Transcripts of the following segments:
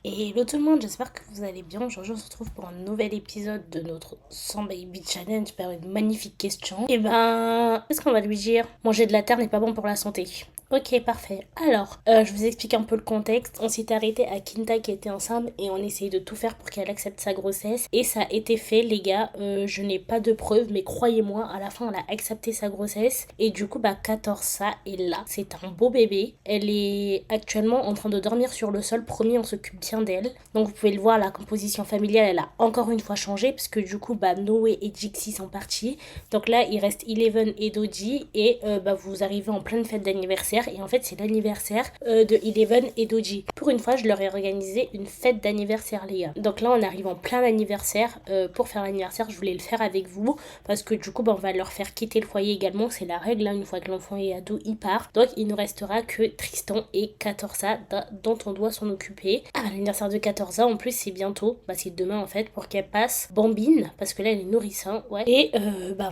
Hello tout le monde, j'espère que vous allez bien. Aujourd'hui, on se retrouve pour un nouvel épisode de notre 100 Baby Challenge par une magnifique question. Qu'est-ce qu'on va lui dire? Manger de la terre n'est pas bon pour la santé. Ok, parfait. Alors, je vous explique un peu le contexte. On s'est arrêté à Kinta qui était enceinte et on essayait de tout faire pour qu'elle accepte sa grossesse. Et ça a été fait, les gars. Je n'ai pas de preuves, mais croyez-moi, à la fin, elle a accepté sa grossesse. Et du coup, 14 ça est là. C'est un beau bébé. Elle est actuellement en train de dormir sur le sol. Promis, on s'occupe bien d'elle. Donc, vous pouvez le voir, la composition familiale, elle a encore une fois changé. Parce que du coup, Noé et Jixi sont partis. Donc là, il reste Eleven et Doji. Et vous arrivez en pleine fête d'anniversaire. Et en fait, c'est l'anniversaire de Eleven et Doji. Pour une fois, je leur ai organisé une fête d'anniversaire, les gars. Donc là, on arrive en plein anniversaire. Pour faire l'anniversaire, je voulais le faire avec vous. Parce que du coup, on va leur faire quitter le foyer également. C'est la règle, une fois que l'enfant est ado, il part. Donc, il ne restera que Tristan et Katorza dont on doit s'en occuper. Ah, l'anniversaire de Katorza, en plus, c'est bientôt. C'est demain, en fait, pour qu'elle passe bambine. Parce que là, elle est nourrisson, ouais. Et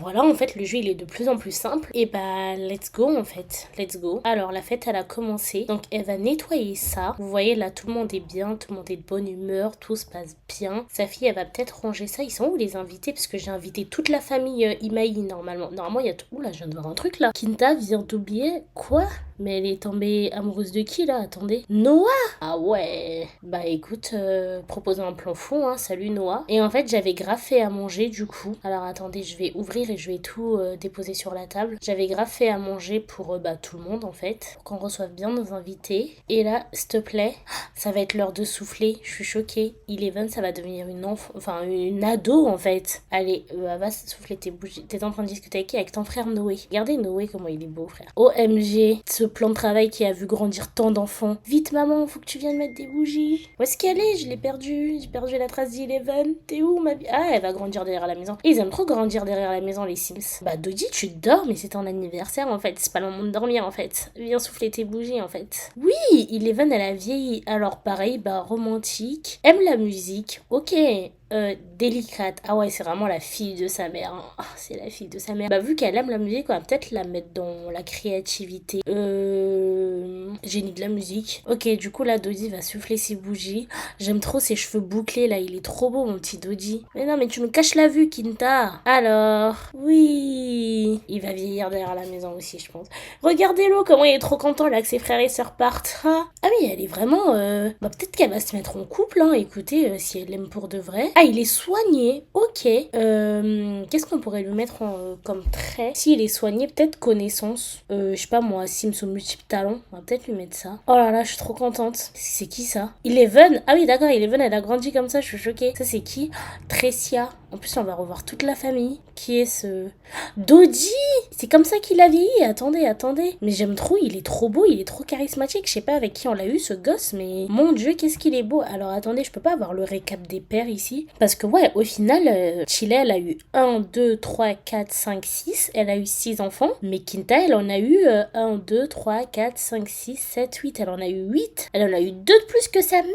voilà, en fait, le jeu, il est de plus en plus simple. Et let's go, en fait. Let's go. Alors, la fête, elle a commencé. Donc, elle va nettoyer ça. Vous voyez, là, tout le monde est bien. Tout le monde est de bonne humeur. Tout se passe bien. Sa fille, elle va peut-être ranger ça. Ils sont où, les invités? Parce que j'ai invité toute la famille Imaï, normalement. Normalement, il y a tout. Ouh là, je viens de voir un truc, là. Kinta vient d'oublier. Quoi? Mais elle est tombée amoureuse de qui, là? Attendez. Noah? Ah ouais. Écoute, proposons un plan fou, hein. Salut, Noah. Et en fait, j'avais grave fait à manger, du coup. Alors, attendez, je vais ouvrir et je vais tout déposer sur la table. J'avais grave fait à manger pour tout le monde, en fait. Pour qu'on reçoive bien nos invités. Et là, s'il te plaît, ça va être l'heure de souffler. Je suis choquée. Eleven, ça va devenir une ado, en fait. Allez, va souffler tes bougies. T'es en train de discuter avec qui? Avec ton frère Noé. Regardez Noé, comment il est beau, frère. OMG, ce plan de travail qui a vu grandir tant d'enfants. Vite, maman, faut que tu viennes mettre des bougies. Où est-ce qu'elle est? Je l'ai perdue. J'ai perdu la trace d'Eleven. T'es où, ma vie? Ah, elle va grandir derrière la maison. Et ils aiment trop grandir derrière la maison, les Sims. Dodi, tu dors, mais c'est ton anniversaire, en fait. C'est pas le moment de dormir, en fait. Viens souffler tes bougies, en fait. Oui, Eleven, elle a vieilli. Alors, pareil, romantique. Aime la musique. Ok. Délicate. Ah ouais, c'est vraiment la fille de sa mère. Hein. Ah, c'est la fille de sa mère. Vu qu'elle aime la musique, on va peut-être la mettre dans la créativité. Génie de la musique. Ok, du coup, là, Dodi va souffler ses bougies. J'aime trop ses cheveux bouclés, là. Il est trop beau, mon petit Dodi. Mais non, mais tu nous caches la vue, Kinta. Alors, oui. Il va vieillir derrière la maison aussi, je pense. Regardez-le, comment il est trop content, là, que ses frères et sœurs partent. Ah oui, elle est vraiment... peut-être qu'elle va se mettre en couple, hein. Écoutez, si elle l'aime pour de vrai. Ah, il est soigné. Ok. Qu'est-ce qu'on pourrait lui mettre comme trait? S'il est soigné, peut-être connaissance. Je sais pas moi, Sims aux multiples talents. On va peut-être lui mettre ça. Oh là là, je suis trop contente. C'est qui ça? Eleven. Ah oui, d'accord, Eleven, elle a grandi comme ça, je suis choquée. Ça, c'est qui? Tressia. En plus, on va revoir toute la famille. Qui est ce... Dodi! C'est comme ça qu'il a vieilli. Attendez. Mais j'aime trop, il est trop beau, il est trop charismatique. Je sais pas avec qui on l'a eu, ce gosse, mais... Mon Dieu, qu'est-ce qu'il est beau. Alors, attendez, je peux pas avoir le récap des pères ici. Parce que, ouais, au final, Chile, elle a eu 1, 2, 3, 4, 5, 6. Elle a eu 6 enfants. Mais Kinta, elle en a eu 1, 2, 3, 4, 5, 6, 7, 8. Elle en a eu 8. Elle en a eu 2 de plus que sa mère.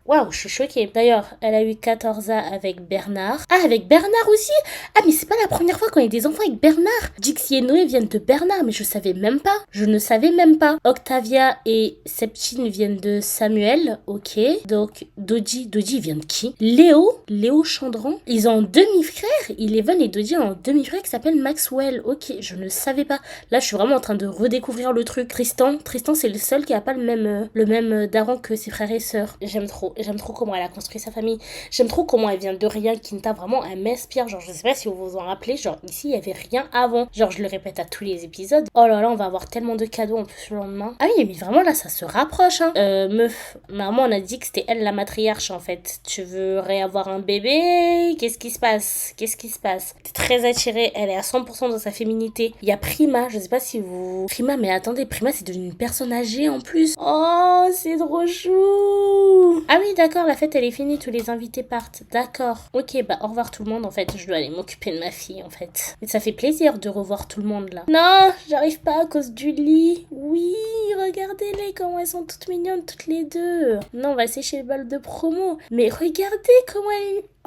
Waouh, je suis choquée. D'ailleurs, elle a eu 14 ans avec Bernard. Ah, avec Bernard aussi? Ah, mais c'est pas la première fois qu'on a des enfants avec Bernard. Dixie et Noé viennent de Bernard, mais je savais même pas. Je ne savais même pas. Octavia et Septine viennent de Samuel. Ok. Donc, Dodi vient de qui? Léo Chandran. Ils ont un demi-frère. Eleven et Dodi ont un demi-frère qui s'appelle Maxwell. Ok, je ne savais pas. Là, je suis vraiment en train de redécouvrir le truc. Tristan, c'est le seul qui a pas le même daron que ses frères et sœurs. J'aime trop comment elle a construit sa famille. J'aime trop comment elle vient de rien. Kinta, vraiment, elle m'inspire. Genre, je sais pas si vous vous en rappelez. Genre, ici, il y avait rien avant. Genre, je le répète à tous les épisodes. Oh là là, on va avoir tellement de cadeaux en plus le lendemain. Ah oui, mais vraiment, là, ça se rapproche, hein. Meuf, maman, on a dit que c'était elle la matriarche, en fait. Tu veux réavoir un bébé? Qu'est-ce qui se passe? T'es très attirée. Elle est à 100% dans sa féminité. Il y a Prima. Je sais pas si vous... Prima, mais attendez, Prima, c'est devenu une personne âgée en plus. Oh, c'est trop chou. Ah oui, d'accord, la fête, elle est finie. Tous les invités partent. D'accord. Ok, au revoir tout le monde, en fait. Je dois aller m'occuper de ma fille, en fait. Mais ça fait plaisir de revoir tout le monde, là. Non, j'arrive pas à cause du lit. Oui, regardez-les, comment elles sont toutes mignonnes, toutes les deux. Non, on va sécher le bol de promo. Mais regardez comment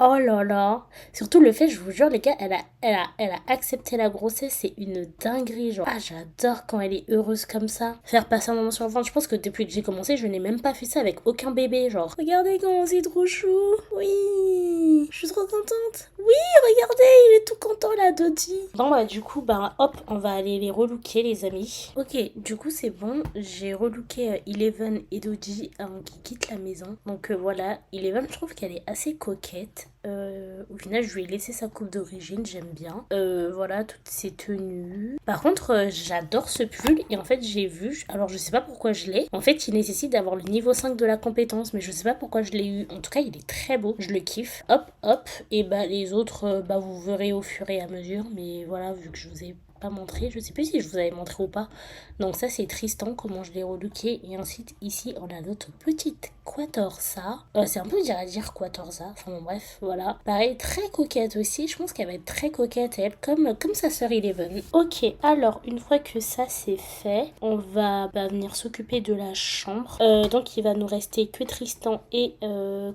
Oh là là. Surtout le fait, je vous jure, les gars, elle a accepté la grossesse. C'est une dinguerie. Genre, ah, j'adore quand elle est heureuse comme ça. Faire passer un moment sur le ventre. Je pense que depuis que j'ai commencé, je n'ai même pas fait ça avec aucun bébé. Genre, regardez comment c'est trop chou. Oui. Je suis trop contente. Oui, regardez, il est tout content là, Dodi. Bon, bah, du coup, bah, hop, on va aller les relooker, les amis. Ok, du coup, c'est bon. J'ai relooké Eleven et Dodi avant qu'ils quittent la maison. Donc voilà, Eleven, je trouve qu'elle est assez coquette. Au final, je lui ai laissé sa coupe d'origine, j'aime bien. Voilà, toutes ses tenues. Par contre, j'adore ce pull et en fait, j'ai vu, alors je sais pas pourquoi je l'ai. En fait, il nécessite d'avoir le niveau 5 de la compétence, mais je sais pas pourquoi je l'ai eu. En tout cas, il est très beau, je le kiffe. Hop, hop, et bah les autres, bah vous verrez au fur et à mesure, mais voilà, vu que je vous ai pas montré, je sais plus si je vous avais montré ou pas. Donc ça c'est Tristan, comment je l'ai relooké. Et ensuite ici on a notre petite Quatorza. C'est un peu dur à dire Quatorza, enfin bon bref, voilà. Pareil, très coquette aussi, je pense qu'elle va être très coquette elle, comme sa sœur Eleven. Ok, alors une fois que ça c'est fait, on va venir s'occuper de la chambre. Donc il va nous rester que Tristan et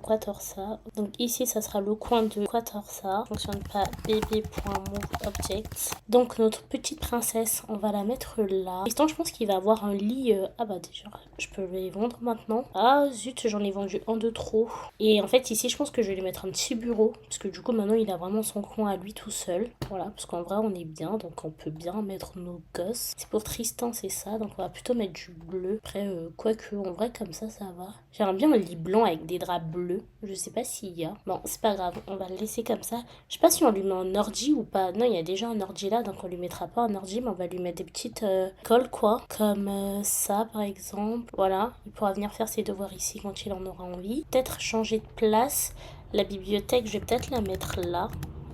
Quatorza. Donc ici ça sera le coin de Quatorza. Fonctionne pas bébé.moveobject. Donc notre petite princesse, on va la mettre là. Tristan, je pense qu'il va avoir un lit. Ah bah déjà, je peux les vendre maintenant. Ah zut, j'en ai vendu un de trop. Et en fait ici, je pense que je vais lui mettre un petit bureau. Parce que du coup maintenant il a vraiment son coin à lui tout seul. Voilà, parce qu'en vrai on est bien. Donc on peut bien mettre nos gosses. C'est pour Tristan, c'est ça. Donc on va plutôt mettre du bleu. Après, quoique, en vrai comme ça va. J'aimerais bien un lit blanc avec des draps bleus. Je sais pas s'il y a. Bon, c'est pas grave, on va le laisser comme ça. Je sais pas si on lui met un ordi ou pas. Non, il y a déjà un ordi là, donc on lui mettra pas un ordi, mais on va lui mettre des petites colles, quoi. Comme ça, par exemple. Voilà, il pourra venir faire ses devoirs ici quand il en aura envie. Peut-être changer de place. La bibliothèque, je vais peut-être la mettre là.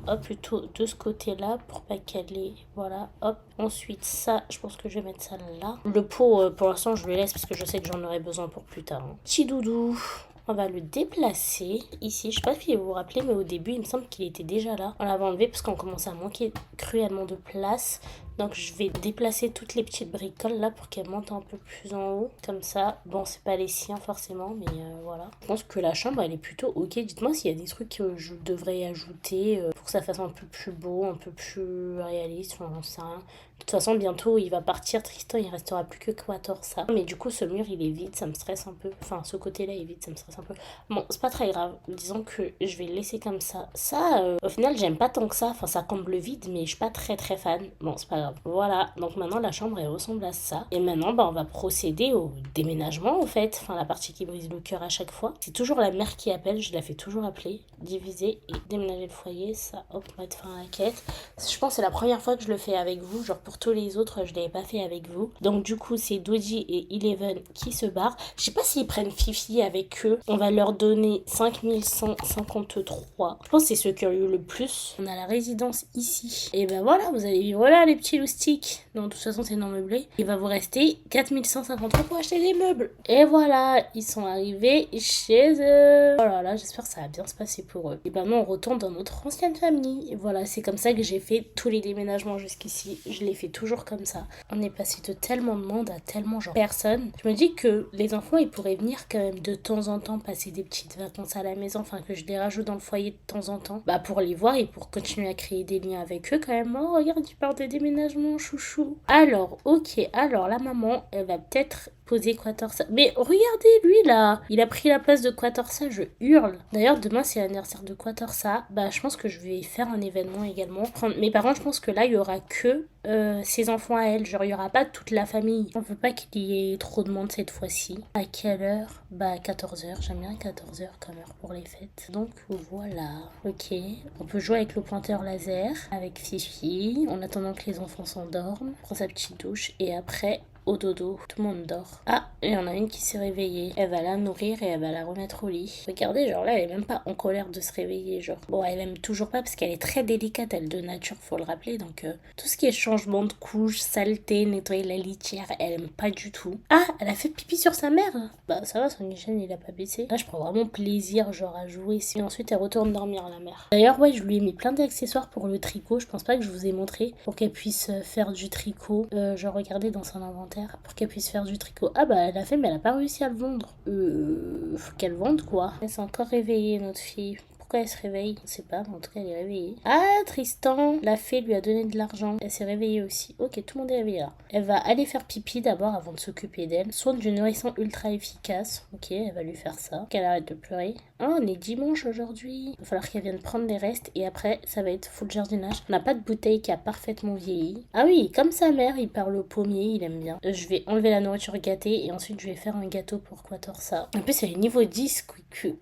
Hop, plutôt de ce côté-là pour pas qu'elle ait... Voilà, hop. Ensuite, ça, je pense que je vais mettre ça là. Le pot, pour l'instant, je le laisse parce que je sais que j'en aurai besoin pour plus tard. Hein. Petit doudou. On va le déplacer ici. Je sais pas si vous vous rappelez, mais au début, il me semble qu'il était déjà là. On l'avait enlevé parce qu'on commençait à manquer cruellement de place. Donc je vais déplacer toutes les petites bricoles là pour qu'elles montent un peu plus en haut. Comme ça. Bon, c'est pas les siens forcément, mais voilà. Je pense que la chambre, elle est plutôt ok. Dites-moi s'il y a des trucs que je devrais ajouter pour que ça fasse un peu plus beau, un peu plus réaliste. Enfin, j'en sais rien. De toute façon, bientôt, il va partir. Tristan, il restera plus que Quatorza. Mais du coup, ce mur, il est vide. Ça me stresse un peu. Enfin, ce côté-là est vide. Ça me stresse un peu. Bon, c'est pas très grave. Disons que je vais le laisser comme ça. Ça, au final, j'aime pas tant que ça. Enfin, ça comble le vide, mais je suis pas très très fan. Bon, c'est pas grave. Voilà. Donc maintenant, la chambre, elle ressemble à ça. Et maintenant, on va procéder au déménagement, en fait. Enfin, la partie qui brise le cœur à chaque fois. C'est toujours la mère qui appelle. Je la fais toujours appeler. Diviser et déménager le foyer. Ça, hop, mettre fin à la quête. Je pense que c'est la première fois que je le fais avec vous. Genre, pour tous les autres, je l'avais pas fait avec vous. Donc, du coup, c'est Dodi et Eleven qui se barrent. Je sais pas s'ils prennent Fifi avec eux. On va leur donner 5153. Je pense que c'est ceux qui ont eu le plus. On a la résidence ici. Et ben voilà, vous allez vivre là, les petits loustiques. Non, de toute façon, c'est non meublé. Il va vous rester 4153 pour acheter des meubles. Et voilà, ils sont arrivés chez eux. Oh là là, j'espère que ça va bien se passer pour eux. Et ben non, on retourne dans notre ancienne famille. Et voilà, c'est comme ça que j'ai fait tous les déménagements jusqu'ici. Je les fais toujours comme ça. On est passé de tellement de monde à tellement genre personne. Je me dis que les enfants, ils pourraient venir quand même de temps en temps passer des petites vacances à la maison. Enfin, que je les rajoute dans le foyer de temps en temps. Bah, pour les voir et pour continuer à créer des liens avec eux quand même. Oh, regarde, tu parles de déménagement, chouchou. Alors, ok. Alors, la maman, elle va peut-être poser Quatorza. Mais regardez, lui, là. Il a pris la place de Quatorza, je hurle. D'ailleurs, demain, c'est l'anniversaire de Quatorza. Bah, je pense que je vais faire un événement également. Mes parents, je pense que là, il y aura que ses enfants à elle. Genre, il y aura pas toute la famille. On veut pas qu'il y ait trop de monde cette fois-ci. À quelle heure? Bah, 14h. J'aime bien 14h comme heure pour les fêtes. Donc, voilà. Ok. On peut jouer avec le pointeur laser, avec Fifi, en attendant que les enfants s'endorment. Prend sa petite douche. Et après, au dodo. Tout le monde dort. Ah, il y en a une qui s'est réveillée. Elle va la nourrir et elle va la remettre au lit. Regardez, genre là, elle est même pas en colère de se réveiller, genre. Bon, elle aime toujours pas parce qu'elle est très délicate, elle, de nature, faut le rappeler. Donc, tout ce qui est changement de couche, saleté, nettoyer la litière, elle aime pas du tout. Ah, elle a fait pipi sur sa mère. Bah, ça va, son hygiène, il a pas baissé. Là, je prends vraiment plaisir, genre, à jouer ici. Ensuite, elle retourne dormir, la mère. D'ailleurs, ouais, je lui ai mis plein d'accessoires pour le tricot. Je pense pas que je vous ai montré pour qu'elle puisse faire du tricot. Genre, regardez dans son inventaire pour qu'elle puisse faire du tricot. Ah bah elle a fait mais elle a pas réussi à le vendre. Faut qu'elle vende quoi. Elle s'est encore réveillée notre fille. Pourquoi elle se réveille? On sait pas, mais en tout cas elle est réveillée. Ah, Tristan, la fée lui a donné de l'argent. Elle s'est réveillée aussi. Ok, tout le monde est réveillé là. Elle va aller faire pipi d'abord avant de s'occuper d'elle. Soin du nourrisson ultra efficace. Ok, elle va lui faire ça. Qu'elle arrête de pleurer. Oh, on est dimanche aujourd'hui. Il va falloir qu'elle vienne prendre les restes et après ça va être full jardinage. On n'a pas de bouteille qui a parfaitement vieilli. Ah oui, comme sa mère, il parle au pommier, il aime bien. Je vais enlever la nourriture gâtée et ensuite je vais faire un gâteau pour Quatorza. En plus, elle est niveau 10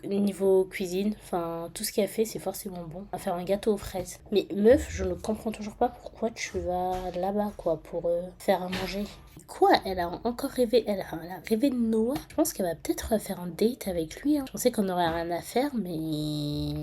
niveau cuisine. Enfin, tout ce qu'elle fait, c'est forcément bon. On va faire un gâteau aux fraises. Mais meuf, je ne comprends toujours pas pourquoi tu vas là-bas, quoi, pour faire à manger. Quoi? Elle a encore rêvé, elle a rêvé de Noah. Je pense qu'elle va peut-être faire un date avec lui. Hein. Je pensais qu'on aurait rien à faire, mais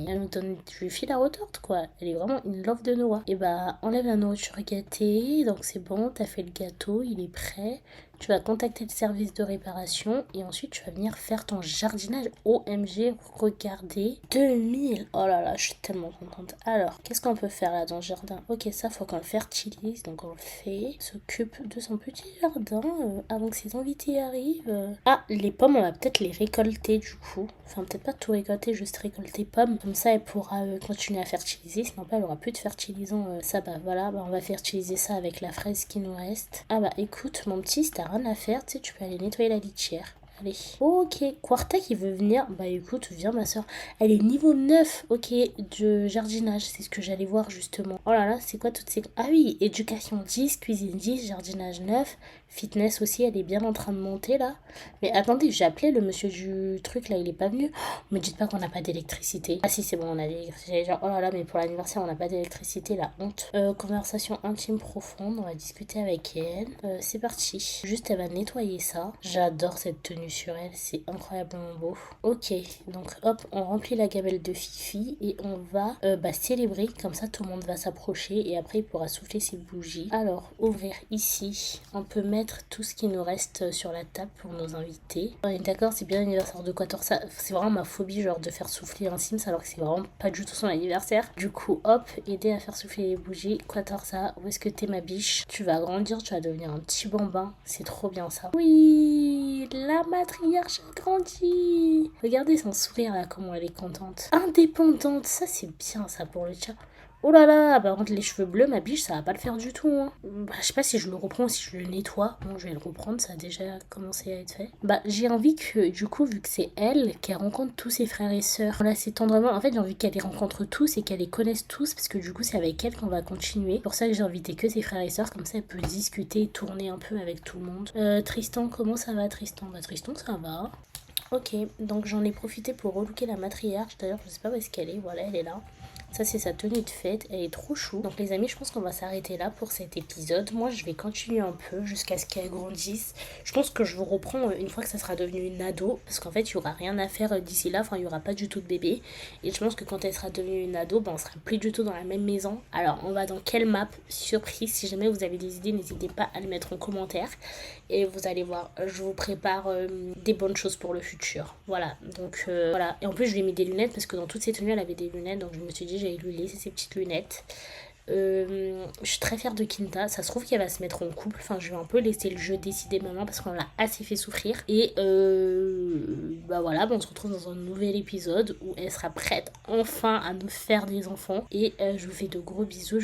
elle nous donne du fil à retordre, quoi. Elle est vraiment in love de Noah. Et bah, enlève la nourriture gâtée. Donc c'est bon, t'as fait le gâteau, il est prêt. Tu vas contacter le service de réparation et ensuite tu vas venir faire ton jardinage. OMG, regardez. 2000. Oh là là, je suis tellement contente. Alors, qu'est-ce qu'on peut faire là dans le jardin? Ok, ça, faut qu'on le fertilise. Donc on le fait. S'occupe de son petit jardin avant que ses invités arrivent. Ah, les pommes, on va peut-être les récolter du coup. Enfin, peut-être pas tout récolter, juste récolter pommes. Comme ça, elle pourra continuer à fertiliser. Sinon, pas, elle aura plus de fertilisant. Ça, bah voilà, bah, on va fertiliser ça avec la fraise qui nous reste. Ah bah écoute, mon petit, si t'as rien à faire, tu sais, tu peux aller nettoyer la litière. Allez. Ok, Quarta qui veut venir. Bah écoute, viens ma soeur. Elle est niveau 9, ok, de jardinage. C'est ce que j'allais voir justement. Oh là là, c'est quoi toutes ces... Ah oui, éducation 10, cuisine 10, jardinage 9. Fitness aussi, elle est bien en train de monter là. Mais attendez, j'ai appelé le monsieur du truc là, il est pas venu. Me dites pas qu'on n'a pas d'électricité. Ah si, c'est bon, on a l'électricité. Genre, oh là là, mais pour l'anniversaire, on n'a pas d'électricité, la honte. Conversation intime profonde, on va discuter avec elle. C'est parti. Juste, elle va nettoyer ça. J'adore cette tenue sur elle, c'est incroyablement beau. Ok, donc hop, on remplit la gamelle de Fifi et on va célébrer. Comme ça, tout le monde va s'approcher et après, il pourra souffler ses bougies. Alors, ouvrir ici. On peut mettre tout ce qui nous reste sur la table pour nos invités. On est d'accord, c'est bien l'anniversaire de Quatorza. C'est vraiment ma phobie, genre de faire souffler un Sims alors que c'est vraiment pas du tout son anniversaire. Du coup, hop, aider à faire souffler les bougies. Quatorza, où est-ce que t'es ma biche? Tu vas grandir, tu vas devenir un petit bambin. C'est trop bien ça. Oui, la matriarche a grandi. Regardez son sourire là, comment elle est contente. Indépendante, ça c'est bien ça pour le chat. Oh là là, par contre les cheveux bleus, ma biche, ça va pas le faire du tout. Hein. Bah, je sais pas si je le reprends ou si je le nettoie. Bon, je vais le reprendre, ça a déjà commencé à être fait. Bah, j'ai envie que, du coup, vu que c'est elle, qu'elle rencontre tous ses frères et sœurs. Là, c'est tendrement. En fait, j'ai envie qu'elle les rencontre tous et qu'elle les connaisse tous, parce que du coup, c'est avec elle qu'on va continuer. Pour ça que j'ai invité que ses frères et sœurs, comme ça, elle peut discuter, tourner un peu avec tout le monde. Tristan, comment ça va, Tristan? Bah, Tristan, ça va. Ok, donc j'en ai profité pour relooker la matriarche. D'ailleurs, je sais pas où est-ce qu'elle est. Voilà, elle est là. Ça, c'est sa tenue de fête. Elle est trop chou. Donc, les amis, je pense qu'on va s'arrêter là pour cet épisode. Moi, je vais continuer un peu jusqu'à ce qu'elle grandisse. Je pense que je vous reprends une fois que ça sera devenu une ado. Parce qu'en fait, il n'y aura rien à faire d'ici là. Enfin, il n'y aura pas du tout de bébé. Et je pense que quand elle sera devenue une ado, ben, on sera plus du tout dans la même maison. Alors, on va dans quelle map? Surprise. Si jamais vous avez des idées, n'hésitez pas à les mettre en commentaire. Et vous allez voir, je vous prépare des bonnes choses pour le futur. Voilà. Donc, voilà. Et en plus, je lui ai mis des lunettes parce que dans toutes ses tenues, elle avait des lunettes. Donc, je me suis dit, j'allais lui laisser ses petites lunettes. Je suis très fière de Kinta. Ça se trouve qu'elle va se mettre en couple. Enfin, je vais un peu laisser le jeu décider maintenant parce qu'on l'a assez fait souffrir. Et bah voilà, on se retrouve dans un nouvel épisode où elle sera prête enfin à nous faire des enfants. Et je vous fais de gros bisous.